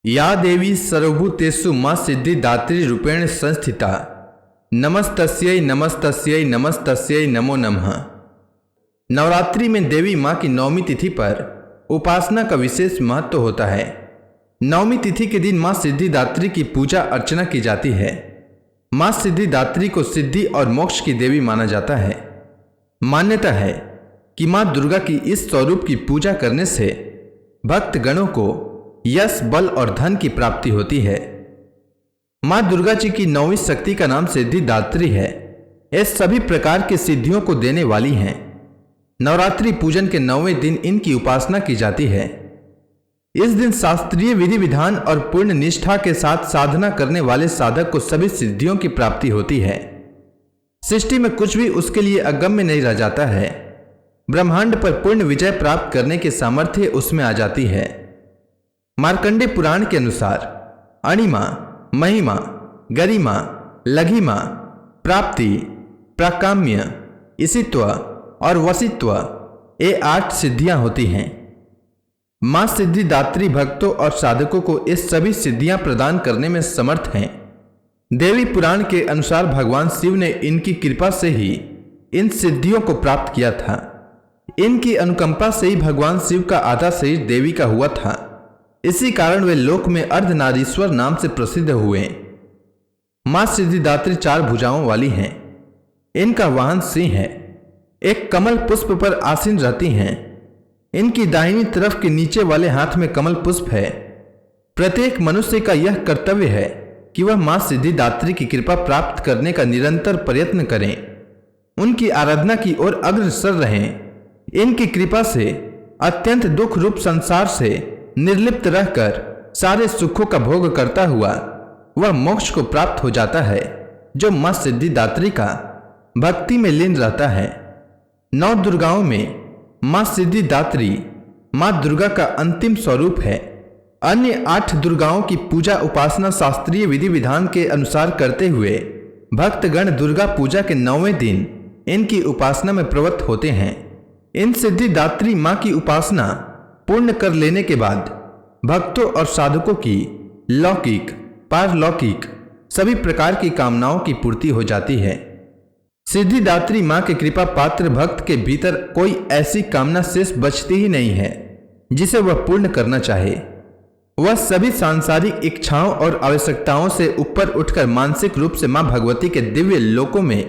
या देवी सर्वभूतेषु मां सिद्धिदात्री रूपेण संस्थिता नमस्तस्यै नमस्तस्यै नमस्तस्यै नमो नमः। नवरात्रि में देवी मां की नवमी तिथि पर उपासना का विशेष महत्व होता है। नवमी तिथि के दिन मां सिद्धिदात्री की पूजा अर्चना की जाती है। मां सिद्धिदात्री को सिद्धि और मोक्ष की देवी माना जाता है। मान्यता है कि मां दुर्गा की इस स्वरूप की पूजा करने से भक्त गणों को यश, बल और धन की प्राप्ति होती है। मां दुर्गा जी की नौवीं शक्ति का नाम सिद्धिदात्री है। ये सभी प्रकार की सिद्धियों को देने वाली हैं। नवरात्रि पूजन के 9वें दिन इनकी उपासना की जाती है। इस दिन शास्त्रीय विधि विधान और पूर्ण निष्ठा के साथ साधना करने वाले साधक को सभी सिद्धियों की प्राप्ति होती है। सृष्टि में कुछ भी उसके लिए अगम्य नहीं रह जाता है। ब्रह्मांड पर पूर्ण विजय प्राप्त करने की सामर्थ्य उसमें आ जाती है। मार्कंडेय पुराण के अनुसार अणिमा, महिमा, गरिमा, लघिमा, प्राप्ति, प्राकाम्य, इसित्व और वसित्व, ये 8 सिद्धियां होती हैं। मां सिद्धिदात्री भक्तों और साधकों को ये सभी सिद्धियां प्रदान करने में समर्थ हैं। देवी पुराण के अनुसार भगवान शिव ने इनकी कृपा से ही इन सिद्धियों को प्राप्त किया था। इनकी अनुकंपा से ही भगवान शिव का आधा शरीर देवी का हुआ था। इसी कारण वे लोक में अर्धनारीश्वर नाम से प्रसिद्ध हुए। मां सिद्धिदात्री 4 भुजाओं वाली हैं। इनका वाहन सिंह है। एक कमल पुष्प पर आसीन रहती हैं। इनकी दाहिनी तरफ के नीचे वाले हाथ में कमल पुष्प है। प्रत्येक मनुष्य का यह कर्तव्य है कि वह मां सिद्धिदात्री की कृपा प्राप्त करने का निरंतर प्रयत्न करें, उनकी आराधना की ओर अग्रसर रहें। इनकी कृपा से अत्यंत दुख रूप संसार से निर्लिप्त रहकर सारे सुखों का भोग करता हुआ वह मोक्ष को प्राप्त हो जाता है, जो मां सिद्धिदात्री का भक्ति में लीन रहता है। 9 दुर्गाओं में मां सिद्धिदात्री मां दुर्गा का अंतिम स्वरूप है। अन्य 8 दुर्गाओं की पूजा उपासना शास्त्रीय विधि विधान के अनुसार करते हुए भक्तगण दुर्गा पूजा के 9वें दिन इनकी उपासना में प्रवृत्त होते हैं। इन सिद्धिदात्री मां की उपासना पूर्ण कर लेने के बाद भक्तों और साधकों की लौकिक, पारलौकिक सभी प्रकार की कामनाओं की पूर्ति हो जाती है। सिद्धिदात्री मां के कृपा पात्र भक्त के भीतर कोई ऐसी कामना शेष बचती ही नहीं है जिसे वह पूर्ण करना चाहे। वह सभी सांसारिक इच्छाओं और आवश्यकताओं से ऊपर उठकर मानसिक रूप से मां भगवती के दिव्य लोकों में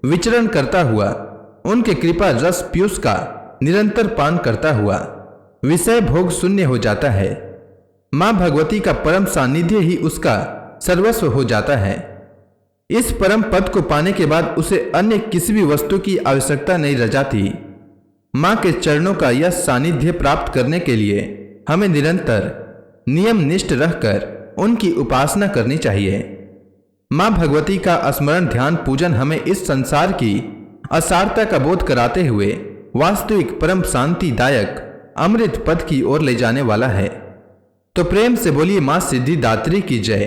विचरण करता हुआ उनके कृपा रस पीयूष का निरंतर पान करता हुआ विषय भोग शून्य हो जाता है। मां भगवती का परम सानिध्य ही उसका सर्वस्व हो जाता है। इस परम पद को पाने के बाद उसे अन्य किसी भी वस्तु की आवश्यकता नहीं रह जाती। मां के चरणों का यह सानिध्य प्राप्त करने के लिए हमें निरंतर नियम निष्ठ रहकर उनकी उपासना करनी चाहिए। मां भगवती का स्मरण ध्यान पूजन हमें इस संसार की असारता का बोध कराते हुए वास्तविक परम शांतिदायक अमृत पद की ओर ले जाने वाला है। तो प्रेम से बोलिए मां सिद्धिदात्री की जय।